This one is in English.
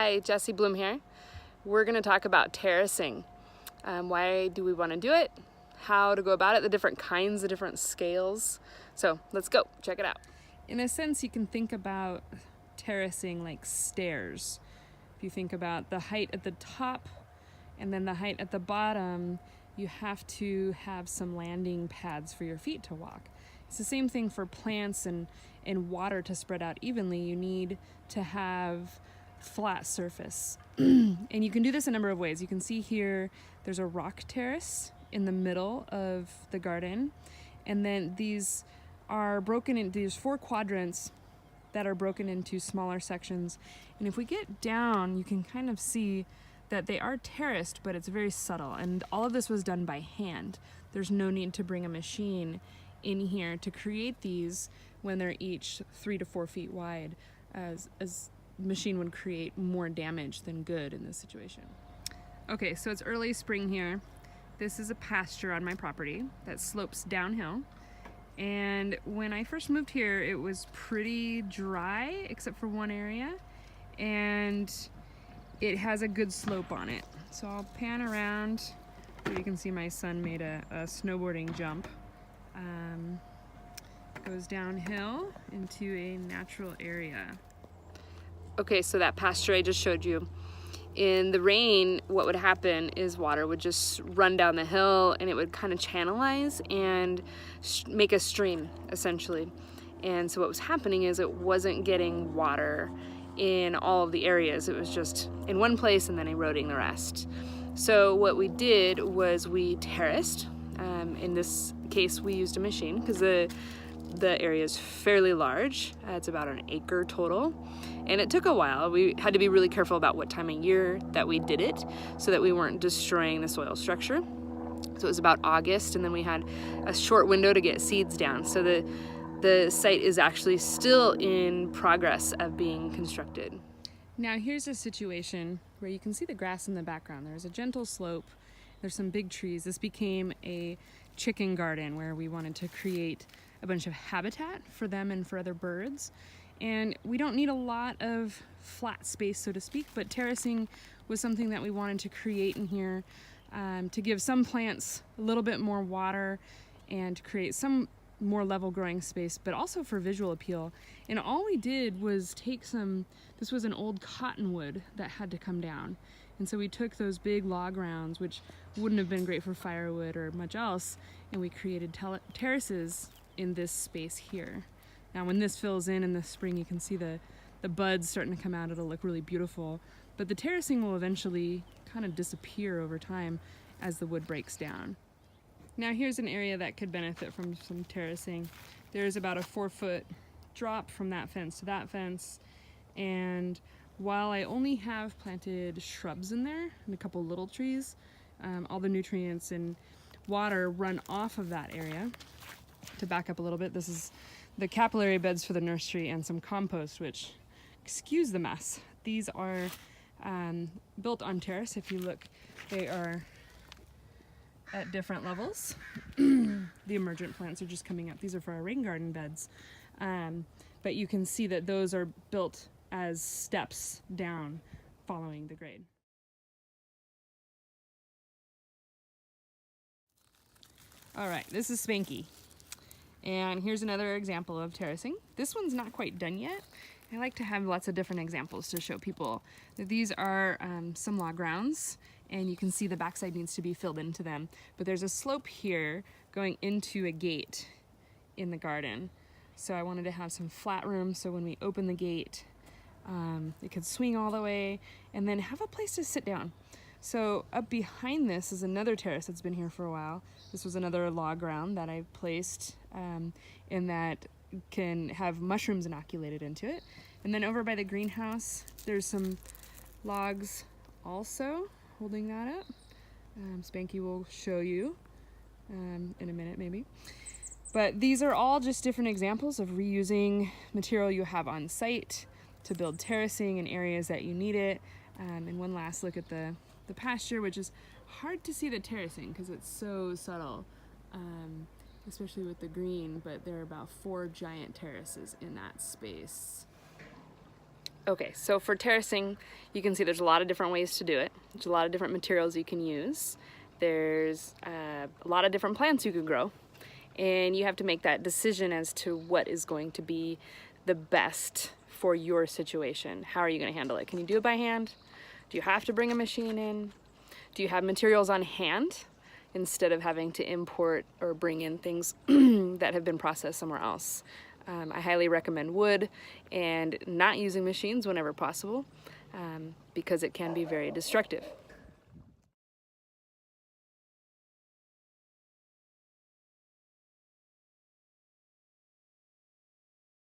Hi, Jessie Bloom here. We're going to talk about terracing. Why do we want to do it? How to go about it, the different kinds, the different scales. So let's go, check it out. In a sense, you can think about terracing like stairs. If you think about the height at the top and then the height at the bottom, you have to have some landing pads for your feet to walk. It's the same thing for plants and water to spread out evenly. You need to have flat surface. And you can do this a number of ways. You can see here there's a rock terrace in the middle of the garden, and then these are broken into these 4 quadrants that are broken into smaller sections. And if we get down, you can kind of see that they are terraced, but it's very subtle, and all of this was done by hand. There's no need to bring a machine in here to create these when they're each 3 to 4 feet wide, as machine would create more damage than good in this situation. Okay, so it's early spring here. This is a pasture on my property that slopes downhill. And when I first moved here, it was pretty dry except for one area, and it has a good slope on it. So I'll pan around so you can see my son made a snowboarding jump. Goes downhill into a natural area. Okay, so that pasture I just showed you, in the rain, what would happen is water would just run down the hill and it would kind of channelize and make a stream, essentially. And so what was happening is it wasn't getting water in all of the areas. It was just in one place and then eroding the rest. So what we did was we terraced. In this case, we used a machine because the area is fairly large. It's about an acre total. And it took a while. We had to be really careful about what time of year that we did it so that we weren't destroying the soil structure. So it was about August, and then we had a short window to get seeds down. So the site is actually still in progress of being constructed. Now here's a situation where you can see the grass in the background. There's a gentle slope. There's some big trees. This became a chicken garden where we wanted to create a bunch of habitat for them and for other birds. And we don't need a lot of flat space, so to speak, but terracing was something that we wanted to create in here to give some plants a little bit more water and create some more level growing space, but also for visual appeal. And all we did was take this was an old cottonwood that had to come down. And so we took those big log rounds, which wouldn't have been great for firewood or much else, and we created terraces in this space here. Now when this fills in the spring, you can see the buds starting to come out. It'll look really beautiful, but the terracing will eventually kind of disappear over time as the wood breaks down. Now here's an area that could benefit from some terracing. There's about a 4-foot drop from that fence to that fence, and while I only have planted shrubs in there and a couple little trees, all the nutrients and water run off of that area. To back up a little bit, this is the capillary beds for the nursery and some compost, which, excuse the mess. These are built on terrace. If you look, they are at different levels. The emergent plants are just coming up. These are for our rain garden beds. But you can see that those are built as steps down following the grade. All right, this is Spanky. And here's another example of terracing. This one's not quite done yet. I like to have lots of different examples to show people that these are some log rounds, and you can see the backside needs to be filled into them. But there's a slope here going into a gate in the garden. So I wanted to have some flat room so when we open the gate, it could swing all the way and then have a place to sit down. So up behind this is another terrace that's been here for a while. This was another log round that I placed in that can have mushrooms inoculated into it. And then over by the greenhouse, there's some logs also holding that up. Spanky will show you in a minute maybe. But these are all just different examples of reusing material you have on site to build terracing in areas that you need it. And one last look at the pasture, which is hard to see the terracing because it's so subtle, especially with the green, but there are about 4 giant terraces in that space. Okay, so for terracing, you can see there's a lot of different ways to do it. There's a lot of different materials you can use. There's a lot of different plants you could grow. And you have to make that decision as to what is going to be the best for your situation. How are you going to handle it? Can you do it by hand? Do you have to bring a machine in? Do you have materials on hand instead of having to import or bring in things that have been processed somewhere else? I highly recommend wood and not using machines whenever possible because it can be very destructive.